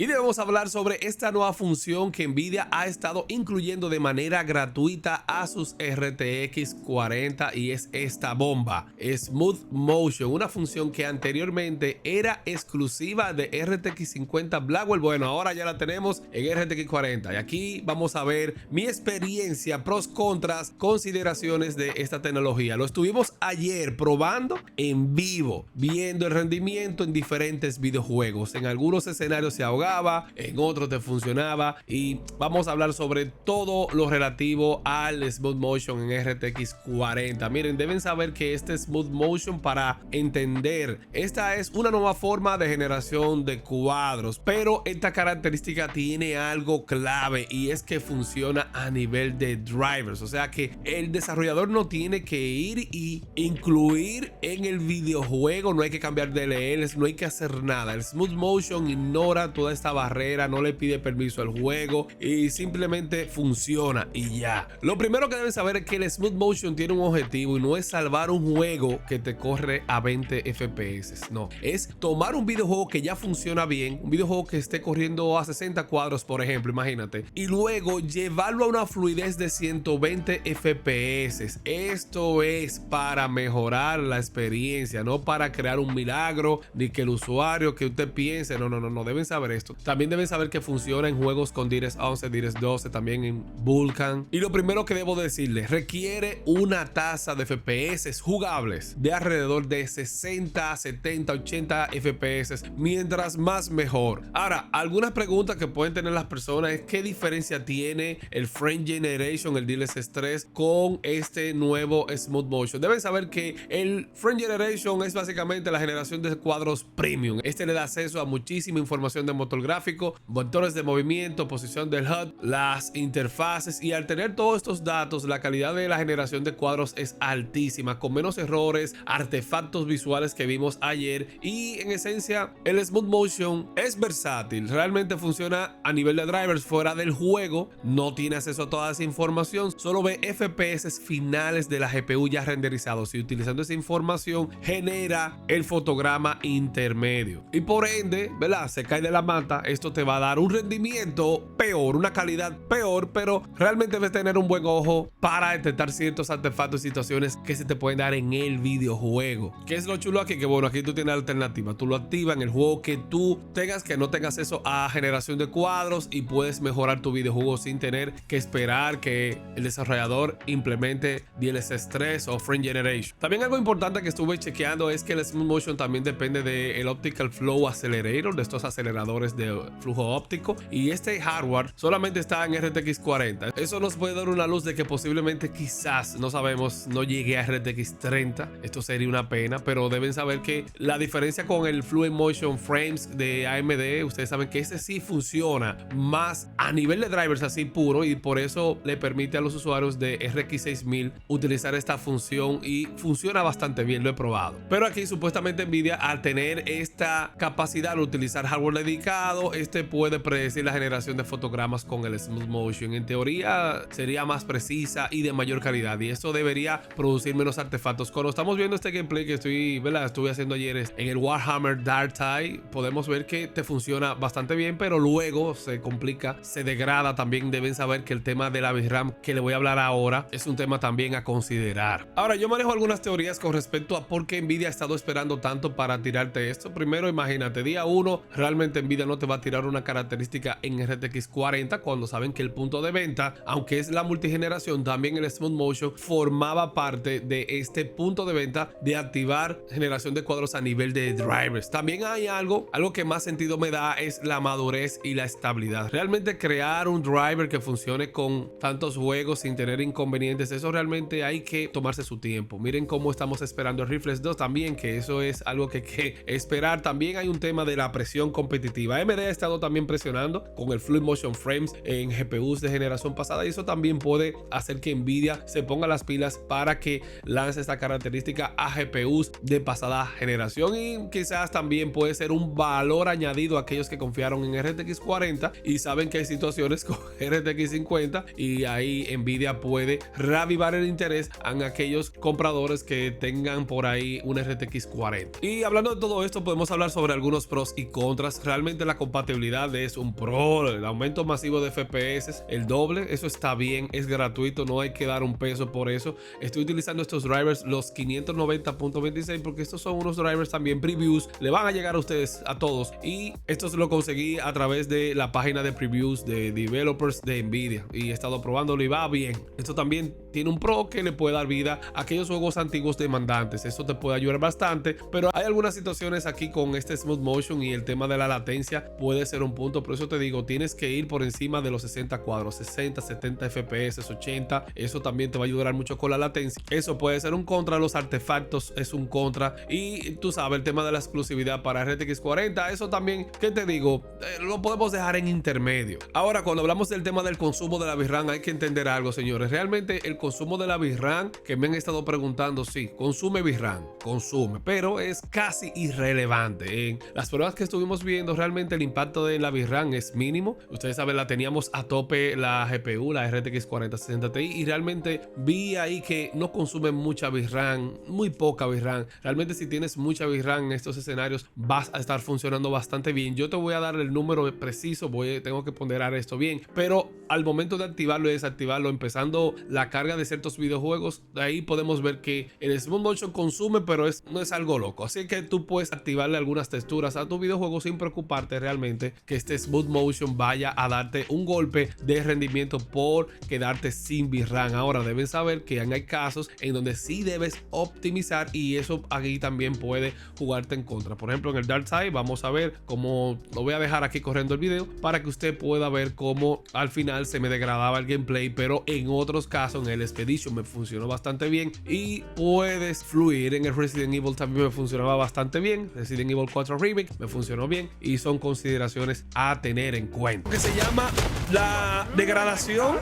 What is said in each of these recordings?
Y debemos hablar sobre esta nueva función que Nvidia ha estado incluyendo de manera gratuita a sus RTX 40 y es esta bomba, Smooth Motion, una función que anteriormente era exclusiva de RTX 50 Blackwell. Bueno, ahora ya la tenemos en RTX 40 y aquí vamos a ver mi experiencia, pros, contras, consideraciones de esta tecnología. Lo estuvimos ayer probando en vivo, viendo el rendimiento en diferentes videojuegos. En algunos escenarios se ahogaba, en otros te funcionaba y vamos a hablar sobre todo lo relativo al Smooth Motion en RTX 40. Miren, deben saber que este Smooth Motion, para entender, esta es una nueva forma de generación de cuadros, pero esta característica tiene algo clave y es que funciona a nivel de drivers, o sea que el desarrollador no tiene que ir y incluir en el videojuego, no hay que cambiar DLLs, no hay que hacer nada. El Smooth Motion ignora toda esta barrera, no le pide permiso al juego y simplemente funciona y ya. Lo primero que deben saber es que el Smooth Motion tiene un objetivo y no es salvar un juego que te corre a 20 FPS, no, es tomar un videojuego que ya funciona bien, un videojuego que esté corriendo a 60 cuadros por ejemplo, imagínate, y luego llevarlo a una fluidez de 120 FPS. Esto es para mejorar la experiencia, no para crear un milagro ni que el usuario que usted piense, no, deben saber esto. También deben saber que funciona en juegos con DirectX 11, DirectX 12, también en Vulkan. Y lo primero que debo decirles, requiere una tasa de FPS jugables de alrededor de 60, 70, 80 FPS, mientras más mejor. Ahora, algunas preguntas que pueden tener las personas es qué diferencia tiene el Frame Generation, el DLSS 3 con este nuevo Smooth Motion. Deben saber que el Frame Generation es básicamente la generación de cuadros premium. Este le da acceso a muchísima información de motor gráfico, vectores de movimiento, posición del HUD, las interfaces, y al tener todos estos datos la calidad de la generación de cuadros es altísima, con menos errores, artefactos visuales que vimos ayer. Y en esencia el Smooth Motion es versátil, realmente funciona a nivel de drivers fuera del juego, no tiene acceso a toda esa información, solo ve FPS finales de la GPU ya renderizados y utilizando esa información genera el fotograma intermedio y por ende, ¿verdad? Se cae de la mata, esto te va a dar un rendimiento peor, una calidad peor, pero realmente debes tener un buen ojo para detectar ciertos artefactos y situaciones que se te pueden dar en el videojuego. ¿Qué es lo chulo aquí? Que bueno, aquí tú tienes alternativa, tú lo activas en el juego que tú tengas, que no tengas acceso a generación de cuadros, y puedes mejorar tu videojuego sin tener que esperar que el desarrollador implemente DLSS 3 o Frame Generation. También algo importante que estuve chequeando es que el Smooth Motion también depende del Optical Flow Accelerator, de estos aceleradores de flujo óptico, y este hardware solamente está en RTX 40. Eso nos puede dar una luz de que posiblemente, quizás, no sabemos, no llegue a RTX 30. Esto sería una pena, pero deben saber que la diferencia con el Fluid Motion Frames de AMD, ustedes saben que ese sí funciona más a nivel de drivers así puro, y por eso le permite a los usuarios de RX 6000 utilizar esta función y funciona bastante bien, lo he probado. Pero aquí supuestamente Nvidia, al tener esta capacidad de utilizar hardware dedicado, este puede predecir la generación de fotogramas con el Smooth Motion. En teoría sería más precisa y de mayor calidad, y esto debería producir menos artefactos. Cuando estamos viendo este gameplay que estuve haciendo ayer en el Warhammer Dark Tide, podemos ver que te funciona bastante bien, pero luego se complica, se degrada. También deben saber que el tema de la VRAM que le voy a hablar ahora es un tema también a considerar. Ahora, yo manejo algunas teorías con respecto a por qué Nvidia ha estado esperando tanto para tirarte esto. Primero, imagínate, día 1 realmente Nvidia no te va a tirar una característica en RTX 40 cuando saben que el punto de venta, aunque es la multigeneración, también el Smooth Motion formaba parte de este punto de venta de activar generación de cuadros a nivel de drivers. También hay algo que más sentido me da, es la madurez y la estabilidad. Realmente crear un driver que funcione con tantos juegos sin tener inconvenientes, eso realmente hay que tomarse su tiempo. Miren cómo estamos esperando el Reflex 2 también, que eso es algo que hay que esperar. También hay un tema de la presión competitiva. AMD ha estado también presionando con el Fluid Motion Frames en GPUs de generación pasada, y eso también puede hacer que Nvidia se ponga las pilas para que lance esta característica a GPUs de pasada generación, y quizás también puede ser un valor añadido a aquellos que confiaron en RTX 40 y saben que hay situaciones con RTX 50, y ahí Nvidia puede reavivar el interés en aquellos compradores que tengan por ahí un RTX 40. Y hablando de todo esto, podemos hablar sobre algunos pros y contras. Realmente la compatibilidad es un pro, el aumento masivo de FPS, el doble, eso está bien, es gratuito, no hay que dar un peso por eso. Estoy utilizando estos drivers, los 590.26, porque estos son unos drivers también previews, le van a llegar a ustedes, a todos, y estos lo conseguí a través de la página de previews de developers de Nvidia y he estado probándolo y va bien. Esto también tiene un pro que le puede dar vida a aquellos juegos antiguos demandantes, eso te puede ayudar bastante, pero hay algunas situaciones aquí con este Smooth Motion y el tema de la latencia puede ser un punto. Por eso te digo, tienes que ir por encima de los 60 cuadros, 60, 70 FPS, 80, eso también te va a ayudar mucho con la latencia. Eso puede ser un contra, los artefactos es un contra, y tú sabes, el tema de la exclusividad para RTX 40, eso también, ¿qué te digo? Lo podemos dejar en intermedio. Ahora, cuando hablamos del tema del consumo de la VRAM, hay que entender algo, señores. Realmente el consumo de la VRAM, que me han estado preguntando, sí, consume VRAM, consume, pero es casi irrelevante. En las pruebas que estuvimos viendo, realmente el impacto de la VRAM es mínimo. Ustedes saben, la teníamos a tope la GPU, la RTX 4060 Ti, y realmente vi ahí que no consume mucha VRAM, muy poca VRAM. Realmente si tienes mucha VRAM en estos escenarios, vas a estar funcionando bastante bien. Yo te voy a dar el número preciso, tengo que ponderar esto bien, pero al momento de activarlo y desactivarlo, empezando la carga de ciertos videojuegos, de ahí podemos ver que el Smooth Motion consume, pero no es algo loco. Así que tú puedes activarle algunas texturas a tu videojuego sin preocuparte realmente que este Smooth Motion vaya a darte un golpe de rendimiento por quedarte sin VRAM. Ahora deben saber que hay casos en donde sí debes optimizar y eso aquí también puede jugarte en contra. Por ejemplo, en el Dark Side vamos a ver cómo, lo voy a dejar aquí corriendo el video para que usted pueda ver cómo al final se me degradaba el gameplay, pero en otros casos, en el Expedition me funcionó bastante bien y puedes fluir. En el Resident Evil también me funcionaba bastante bien, Resident Evil 4 Remake me funcionó bien, y son consideraciones a tener en cuenta. Que se llama la degradación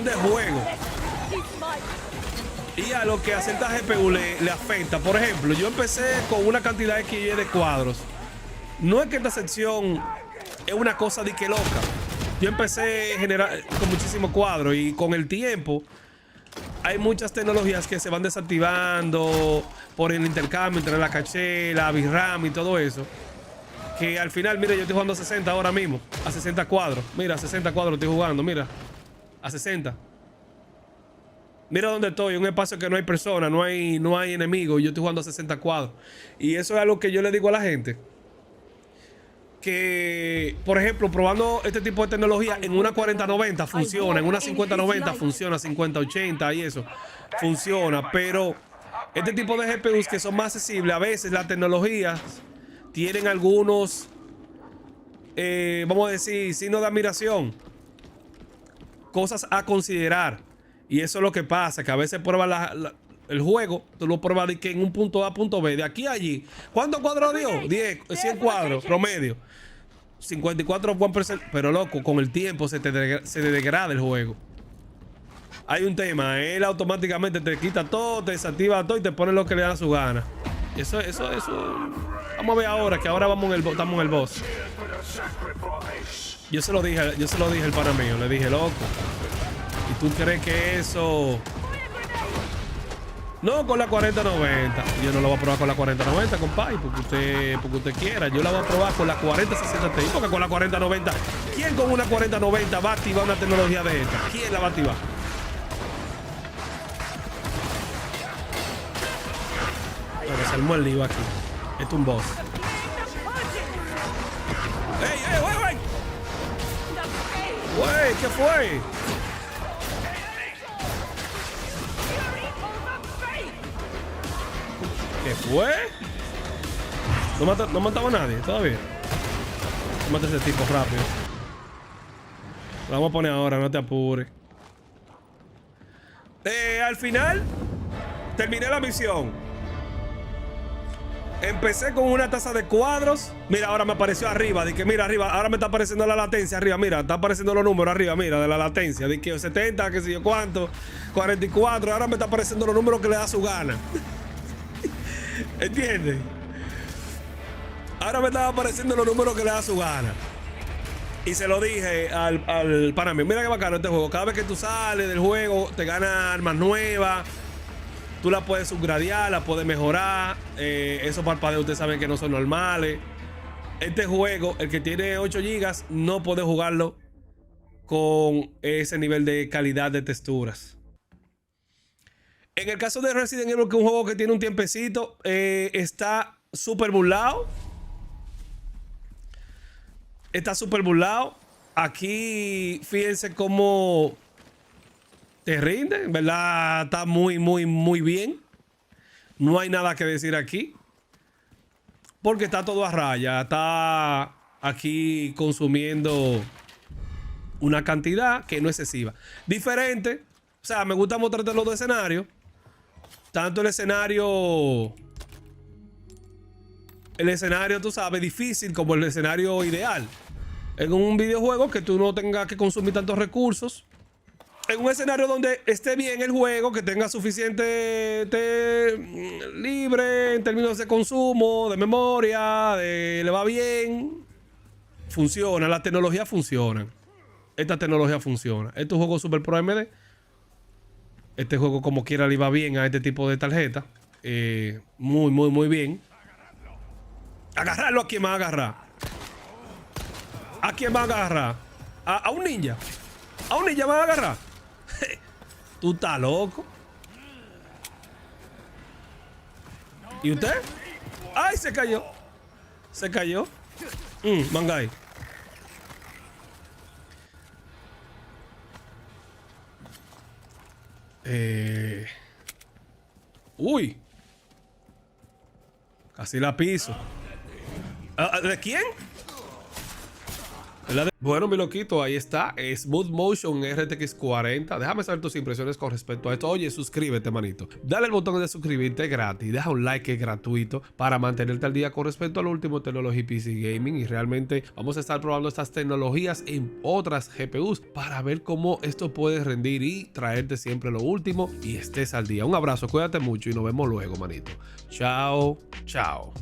de juego, y a lo que a cierta GPU le afecta. Por ejemplo, yo empecé con una cantidad XY de cuadros. No es que esta sección es una cosa de que loca. Yo empecé a generar con muchísimos cuadros y con el tiempo hay muchas tecnologías que se van desactivando por el intercambio entre la caché, la VRAM y todo eso, que al final, mira, yo estoy jugando a 60 ahora mismo, a 60 cuadros. Mira, a 60 cuadros estoy jugando, mira, a 60. Mira dónde estoy, un espacio que no hay personas, no hay enemigos, y yo estoy jugando a 60 cuadros. Y eso es algo que yo le digo a la gente, que, por ejemplo, probando este tipo de tecnología en una 4090 funciona, en una 5090 funciona, 5080 y eso funciona, pero este tipo de GPUs que son más accesibles, a veces las tecnologías tienen algunos, vamos a decir, signos de admiración, cosas a considerar. Y eso es lo que pasa, que a veces pruebas el juego, tú lo pruebas de que en un punto A, punto B, de aquí a allí. ¿Cuántos cuadros dio? 10, 100 cuadros, promedio. 54%, pero loco, con el tiempo se degrada el juego. Hay un tema, él automáticamente te quita todo, te desactiva todo y te pone lo que le da su gana. Eso. Vamos a ver ahora, que ahora estamos en el boss. Yo se lo dije al pana mío, le dije, loco, ¿y tú crees que eso? No, con la 4090. Yo no lo voy a probar con la 4090, compadre, porque usted quiera. Yo la voy a probar con la 4060 Ti, porque con la 4090, ¿quién con una 4090 va a activar una tecnología de esta? ¿Quién la va a activar? Bueno, se armó el lío aquí. Esto es un boss. ¡Ey, wey! ¡Wey! ¿Qué fue? ¿Qué fue? No mataba a nadie todavía. Mata a ese tipo rápido. Lo vamos a poner ahora, no te apures. Al final terminé la misión. Empecé con una taza de cuadros. Mira, ahora me apareció arriba. De que mira, arriba, ahora me está apareciendo la latencia arriba. Mira, está apareciendo los números arriba. Mira, de la latencia. De que 70, que sé yo cuánto, 44. Ahora me está apareciendo los números que le da su gana. ¿Entiendes? Ahora me estaba apareciendo los números que le da su gana. Y se lo dije al pana mío. Mira qué bacano este juego. Cada vez que tú sales del juego, te ganas armas nuevas. Tú la puedes subgradear, la puedes mejorar. Esos parpadeos ustedes saben que no son normales. Este juego, el que tiene 8 GB, no puede jugarlo con ese nivel de calidad de texturas. En el caso de Resident Evil, que es un juego que tiene un tiempecito, está súper burlado. Está súper burlado. Aquí, fíjense cómo te rinde. En verdad, está muy bien. No hay nada que decir aquí. Porque está todo a raya. Está aquí consumiendo una cantidad que no es excesiva. Diferente. O sea, me gusta mostrarte los dos escenarios. Tanto el escenario, tú sabes, difícil, como el escenario ideal. En un videojuego que tú no tengas que consumir tantos recursos. En un escenario donde esté bien el juego, que tenga suficiente libre en términos de consumo, de memoria, le va bien. Funciona, la tecnología funciona. Esta tecnología funciona. Este es un juego Super Pro AMD. Este juego como quiera le va bien a este tipo de tarjeta. Muy bien. Agarrarlo. ¿A quién va a agarrar? ¿A quién va a agarrar? ¿A un ninja? ¿A un ninja va a agarrar? Tú estás loco. ¿Y usted? ¡Ay, se cayó! Se cayó. Mangay. Uy. Casi la piso. ¿De quién? Bueno, mi loquito, ahí está. Smooth Motion RTX 40. Déjame saber tus impresiones con respecto a esto. Oye, suscríbete, manito. Dale el botón de suscribirte gratis. Deja un like, que es gratuito, para mantenerte al día con respecto al último tecnología PC Gaming. Y realmente vamos a estar probando estas tecnologías en otras GPUs para ver cómo esto puede rendir y traerte siempre lo último y estés al día. Un abrazo, cuídate mucho y nos vemos luego, manito. Chao, chao.